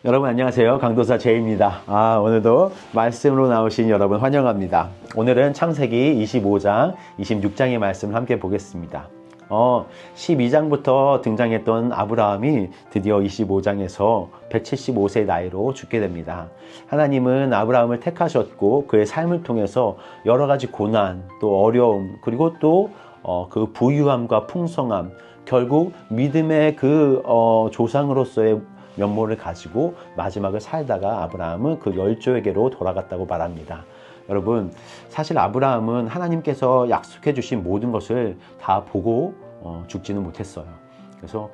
여러분 안녕하세요. 강도사 제이입니다. 오늘도 말씀으로 나오신 여러분 환영합니다. 오늘은 창세기 25장, 26장의 말씀을 함께 보겠습니다. 12장부터 등장했던 아브라함이 드디어 25장에서 175세 나이로 죽게 됩니다. 하나님은 아브라함을 택하셨고 그의 삶을 통해서 여러 가지 고난, 또 어려움, 그리고 또 그 부유함과 풍성함, 결국 믿음의 그 조상으로서의 면모를 가지고 마지막을 살다가 아브라함은 그 열조에게로 돌아갔다고 말합니다. 여러분, 사실 아브라함은 하나님께서 약속해 주신 모든 것을 다 보고 죽지는 못했어요. 그래서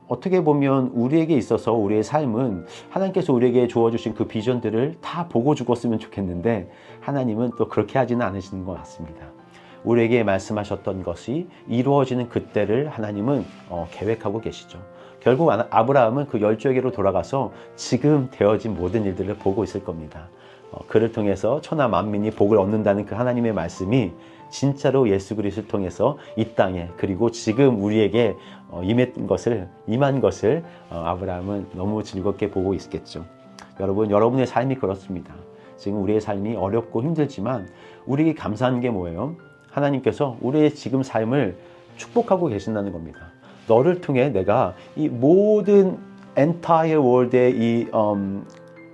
어떻게 보면 우리에게 있어서 우리의 삶은 하나님께서 우리에게 주어주신 그 비전들을 다 보고 죽었으면 좋겠는데 하나님은 또 그렇게 하지는 않으시는 것 같습니다. 우리에게 말씀하셨던 것이 이루어지는 그때를 하나님은 계획하고 계시죠. 결국 아브라함은 그 열조에게로 돌아가서 지금 되어진 모든 일들을 보고 있을 겁니다. 그를 통해서 천하 만민이 복을 얻는다는 그 하나님의 말씀이 진짜로 예수 그리스도를 통해서 이 땅에 그리고 지금 우리에게 임한 것을 아브라함은 너무 즐겁게 보고 있겠죠. 여러분, 여러분의 삶이 그렇습니다. 지금 우리의 삶이 어렵고 힘들지만 우리에게 감사한 게 뭐예요? 하나님께서 우리의 지금 삶을 축복하고 계신다는 겁니다. 너를 통해 내가 이 모든 entire world의 이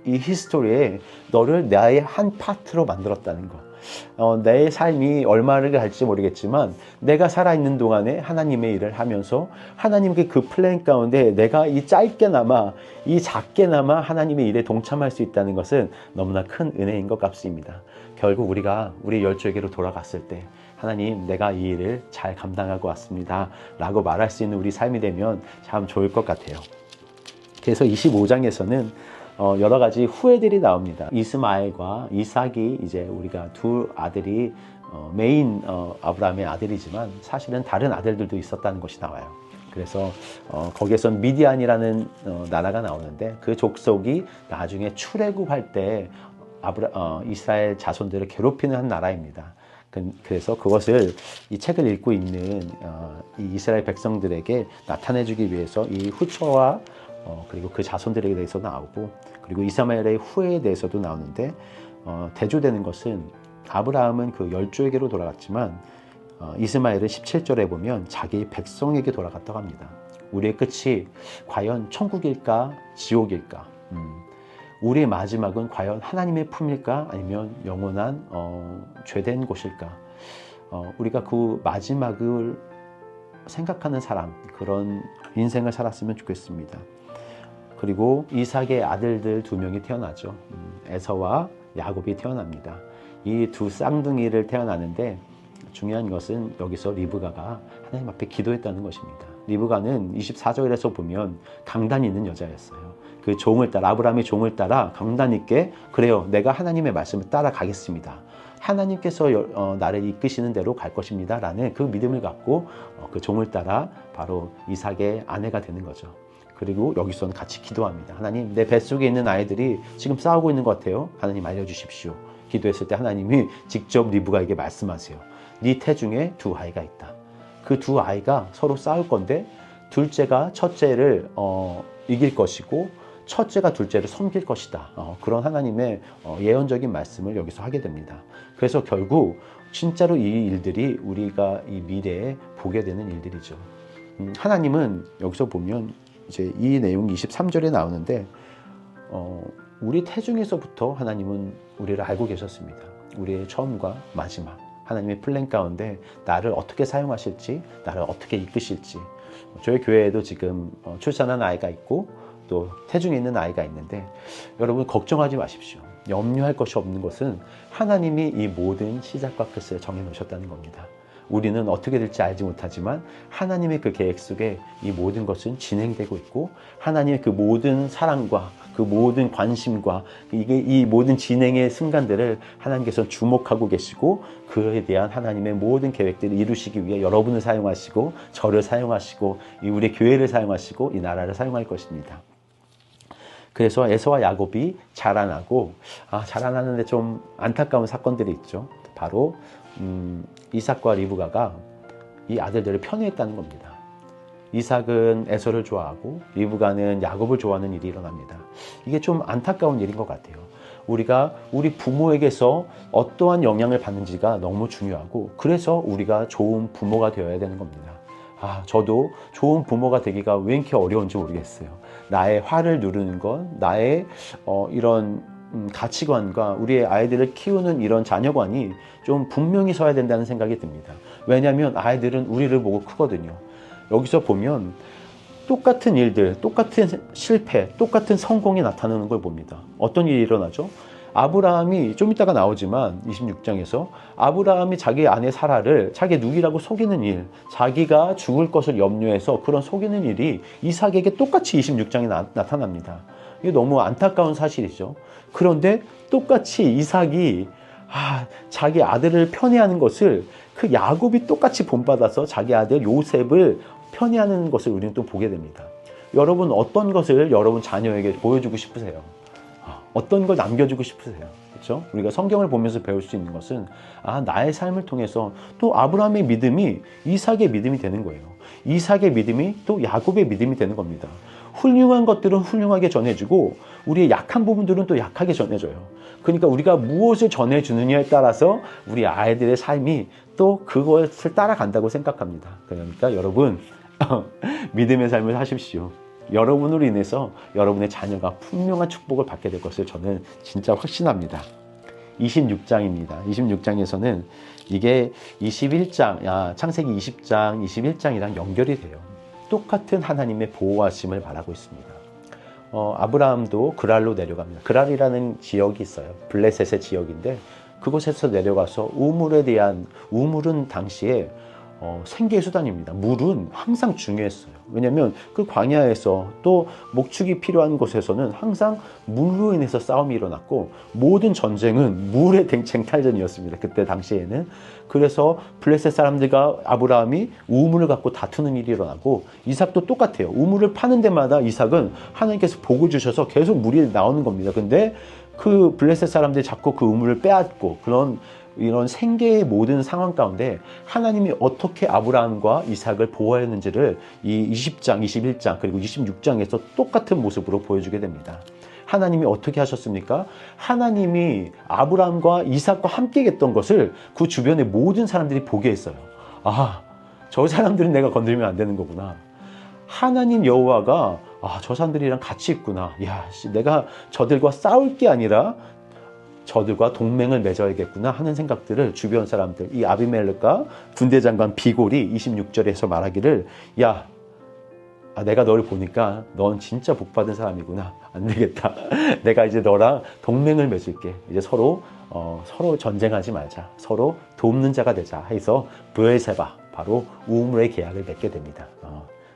히스토리에 너를 나의 한 파트로 만들었다는 거. 내 삶이 얼마를 갈지 모르겠지만 내가 살아있는 동안에 하나님의 일을 하면서 하나님의 그 플랜 가운데 내가 이 짧게나마 이 작게나마 하나님의 일에 동참할 수 있다는 것은 너무나 큰 은혜인 것 같습니다. 결국 우리가 우리 열조에게로 돌아갔을 때 하나님, 내가 이 일을 잘 감당하고 왔습니다 라고 말할 수 있는 우리 삶이 되면 참 좋을 것 같아요. 그래서 25장에서는 여러 가지 후예들이 나옵니다. 이스마엘과 이삭이 이제 우리가 두 아들이 메인 아브라함의 아들이지만 사실은 다른 아들들도 있었다는 것이 나와요. 그래서 거기에선 미디안이라는 나라가 나오는데 그 족속이 나중에 출애굽할 때 이스라엘 자손들을 괴롭히는 한 나라입니다. 그래서 그것을 이 책을 읽고 있는 이 이스라엘 백성들에게 나타내주기 위해서 이 후처와 그리고 그 자손들에 대해서 나오고 그리고 이스마엘의 후예에 대해서도 나오는데 대조되는 것은 아브라함은 그 열조에게로 돌아갔지만 이스마엘은 17절에 보면 자기 백성에게 돌아갔다고 합니다. 우리의 끝이 과연 천국일까 지옥일까? 우리의 마지막은 과연 하나님의 품일까 아니면 영원한 죄된 곳일까? 우리가 그 마지막을 생각하는 사람, 그런 인생을 살았으면 좋겠습니다. 그리고 이삭의 아들들 두 명이 태어나죠. 에서와 야곱이 태어납니다. 이 두 쌍둥이를 태어나는데 중요한 것은 여기서 리브가가 하나님 앞에 기도했다는 것입니다. 리브가는 24절에서 보면 강단 있는 여자였어요. 그 종을 따라 아브라함의 종을 따라 강단 있게 그래요, 내가 하나님의 말씀을 따라가겠습니다. 하나님께서 나를 이끄시는 대로 갈 것입니다 라는 그 믿음을 갖고 그 종을 따라 바로 이삭의 아내가 되는 거죠. 그리고 여기서는 같이 기도합니다. 하나님, 내 뱃속에 있는 아이들이 지금 싸우고 있는 것 같아요. 하나님 알려주십시오. 기도했을 때 하나님이 직접 리브가에게 말씀하세요. 네 태중에 두 아이가 있다. 그 두 아이가 서로 싸울 건데 둘째가 첫째를 이길 것이고 첫째가 둘째를 섬길 것이다. 그런 하나님의 예언적인 말씀을 여기서 하게 됩니다. 그래서 결국 진짜로 이 일들이 우리가 이 미래에 보게 되는 일들이죠. 하나님은 여기서 보면 이제 이 내용이 23절에 나오는데 우리 태중에서부터 하나님은 우리를 알고 계셨습니다. 우리의 처음과 마지막, 하나님의 플랜 가운데 나를 어떻게 사용하실지, 나를 어떻게 이끄실지. 저희 교회에도 지금 출산한 아이가 있고 또 태중에 있는 아이가 있는데 여러분 걱정하지 마십시오. 염려할 것이 없는 것은 하나님이 이 모든 시작과 끝을 정해 놓으셨다는 겁니다. 우리는 어떻게 될지 알지 못하지만 하나님의 그 계획 속에 이 모든 것은 진행되고 있고 하나님의 그 모든 사랑과 그 모든 관심과 이 모든 진행의 순간들을 하나님께서 주목하고 계시고 그에 대한 하나님의 모든 계획들을 이루시기 위해 여러분을 사용하시고 저를 사용하시고 우리 교회를 사용하시고 이 나라를 사용할 것입니다. 그래서 에서와 야곱이 자라나고 자라나는데 좀 안타까운 사건들이 있죠. 바로 이삭과 리브가가 이 아들들을 편애했다는 겁니다. 이삭은 에서를 좋아하고 리브가는 야곱을 좋아하는 일이 일어납니다. 이게 좀 안타까운 일인 것 같아요. 우리가 우리 부모에게서 어떠한 영향을 받는지가 너무 중요하고, 그래서 우리가 좋은 부모가 되어야 되는 겁니다. 저도 좋은 부모가 되기가 왜 이렇게 어려운지 모르겠어요. 나의 화를 누르는 것, 나의 이런 가치관과 우리의 아이들을 키우는 이런 자녀관이 좀 분명히 서야 된다는 생각이 듭니다. 왜냐하면 아이들은 우리를 보고 크거든요. 여기서 보면 똑같은 일들, 똑같은 실패, 똑같은 성공이 나타나는 걸 봅니다. 어떤 일이 일어나죠? 아브라함이 좀 이따가 나오지만 26장에서 아브라함이 자기 아내 사라를 자기 누이라고 속이는 일, 자기가 죽을 것을 염려해서 그런 속이는 일이 이삭에게 똑같이 26장에 나타납니다. 이게 너무 안타까운 사실이죠. 그런데 똑같이 이삭이 자기 아들을 편애하는 것을 그 야곱이 똑같이 본받아서 자기 아들 요셉을 편애하는 것을 우리는 또 보게 됩니다. 여러분, 어떤 것을 여러분 자녀에게 보여주고 싶으세요? 어떤 걸 남겨주고 싶으세요? 그렇죠? 우리가 성경을 보면서 배울 수 있는 것은 나의 삶을 통해서 또 아브라함의 믿음이 이삭의 믿음이 되는 거예요. 이삭의 믿음이 또 야곱의 믿음이 되는 겁니다. 훌륭한 것들은 훌륭하게 전해주고 우리의 약한 부분들은 또 약하게 전해줘요. 그러니까 우리가 무엇을 전해주느냐에 따라서 우리 아이들의 삶이 또 그것을 따라간다고 생각합니다. 그러니까 여러분 믿음의 삶을 사십시오. 여러분으로 인해서 여러분의 자녀가 분명한 축복을 받게 될 것을 저는 진짜 확신합니다. 26장입니다. 26장에서는 이게 21장, 창세기 20장, 21장이랑 연결이 돼요. 똑같은 하나님의 보호하심을 바라고 있습니다. 아브라함도 그랄로 내려갑니다. 그랄이라는 지역이 있어요. 블레셋의 지역인데 그곳에서 내려가서 우물은 당시에 생계의 수단입니다. 물은 항상 중요했어요. 왜냐하면 그 광야에서 또 목축이 필요한 곳에서는 항상 물로 인해서 싸움이 일어났고 모든 전쟁은 물의 쟁탈전이었습니다. 그때 당시에는. 그래서 블레셋 사람들과 아브라함이 우물을 갖고 다투는 일이 일어나고 이삭도 똑같아요. 우물을 파는 데마다 이삭은 하나님께서 복을 주셔서 계속 물이 나오는 겁니다. 근데 그 블레셋 사람들이 자꾸 그 우물을 빼앗고 이런 생계의 모든 상황 가운데 하나님이 어떻게 아브라함과 이삭을 보호했는지를 이 20장, 21장 그리고 26장에서 똑같은 모습으로 보여주게 됩니다. 하나님이 어떻게 하셨습니까? 하나님이 아브라함과 이삭과 함께 했던 것을 그 주변의 모든 사람들이 보게 했어요. 저 사람들은 내가 건드리면 안 되는 거구나. 하나님 여호와가 저 사람들이랑 같이 있구나. 내가 저들과 싸울 게 아니라 저들과 동맹을 맺어야겠구나 하는 생각들을 주변 사람들, 이 아비멜렉과 군대장관 비골이 26절에서 말하기를 내가 너를 보니까 넌 진짜 복받은 사람이구나. 안 되겠다. 내가 이제 너랑 동맹을 맺을게. 이제 서로 전쟁하지 말자. 서로 돕는 자가 되자 해서 브엘세바, 바로 우물의 계약을 맺게 됩니다.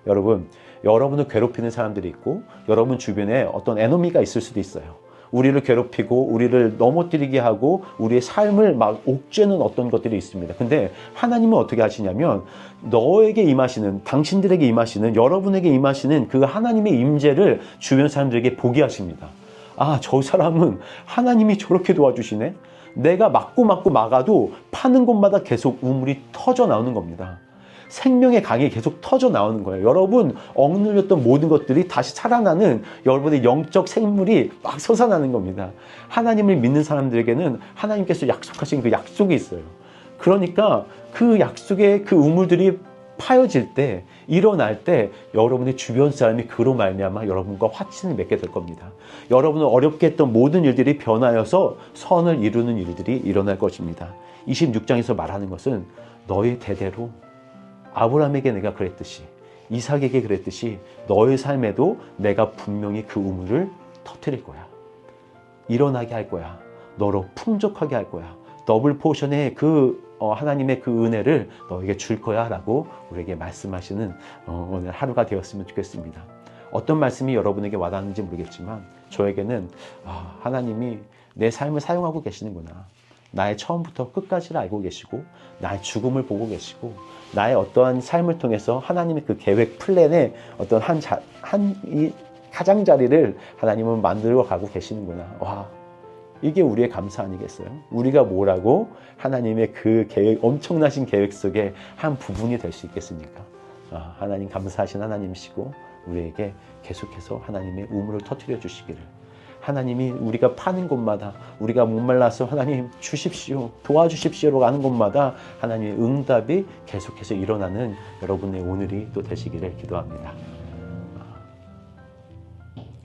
여러분, 여러분을 괴롭히는 사람들이 있고 여러분 주변에 어떤 에너미가 있을 수도 있어요. 우리를 괴롭히고 우리를 넘어뜨리게 하고 우리의 삶을 막 옥죄는 어떤 것들이 있습니다. 근데 하나님은 어떻게 하시냐면 너에게 임하시는, 당신들에게 임하시는, 여러분에게 임하시는 그 하나님의 임재를 주변 사람들에게 보게 하십니다. 저 사람은 하나님이 저렇게 도와주시네. 내가 막고 막아도 파는 곳마다 계속 우물이 터져 나오는 겁니다. 생명의 강이 계속 터져 나오는 거예요. 여러분 억눌렸던 모든 것들이 다시 살아나는 여러분의 영적 생물이 막 솟아나는 겁니다. 하나님을 믿는 사람들에게는 하나님께서 약속하신 그 약속이 있어요. 그러니까 그 약속의 그 우물들이 파여질 때, 일어날 때 여러분의 주변 사람이 그로 말미암아 여러분과 화친을 맺게 될 겁니다. 여러분을 어렵게 했던 모든 일들이 변하여서 선을 이루는 일들이 일어날 것입니다. 26장에서 말하는 것은 너희 대대로 아브라함에게 내가 그랬듯이, 이삭에게 그랬듯이 너의 삶에도 내가 분명히 그 우물을 터뜨릴 거야. 일어나게 할 거야. 너로 풍족하게 할 거야. 더블 포션의 하나님의 그 은혜를 너에게 줄 거야 라고 우리에게 말씀하시는 오늘 하루가 되었으면 좋겠습니다. 어떤 말씀이 여러분에게 와닿는지 모르겠지만 저에게는 하나님이 내 삶을 사용하고 계시는구나. 나의 처음부터 끝까지를 알고 계시고 나의 죽음을 보고 계시고 나의 어떠한 삶을 통해서 하나님의 그 계획 플랜에 어떤 이 가장자리를 하나님은 만들어 가고 계시는구나. 이게 우리의 감사 아니겠어요? 우리가 뭐라고 하나님의 그 계획, 엄청나신 계획 속에 한 부분이 될 수 있겠습니까? 하나님 감사하신 하나님이시고 우리에게 계속해서 하나님의 우물을 터뜨려 주시기를, 하나님이 우리가 파는 곳마다 우리가 목말라서 하나님 주십시오, 도와주십시오로 가는 곳마다 하나님의 응답이 계속해서 일어나는 여러분의 오늘이 또 되시기를 기도합니다.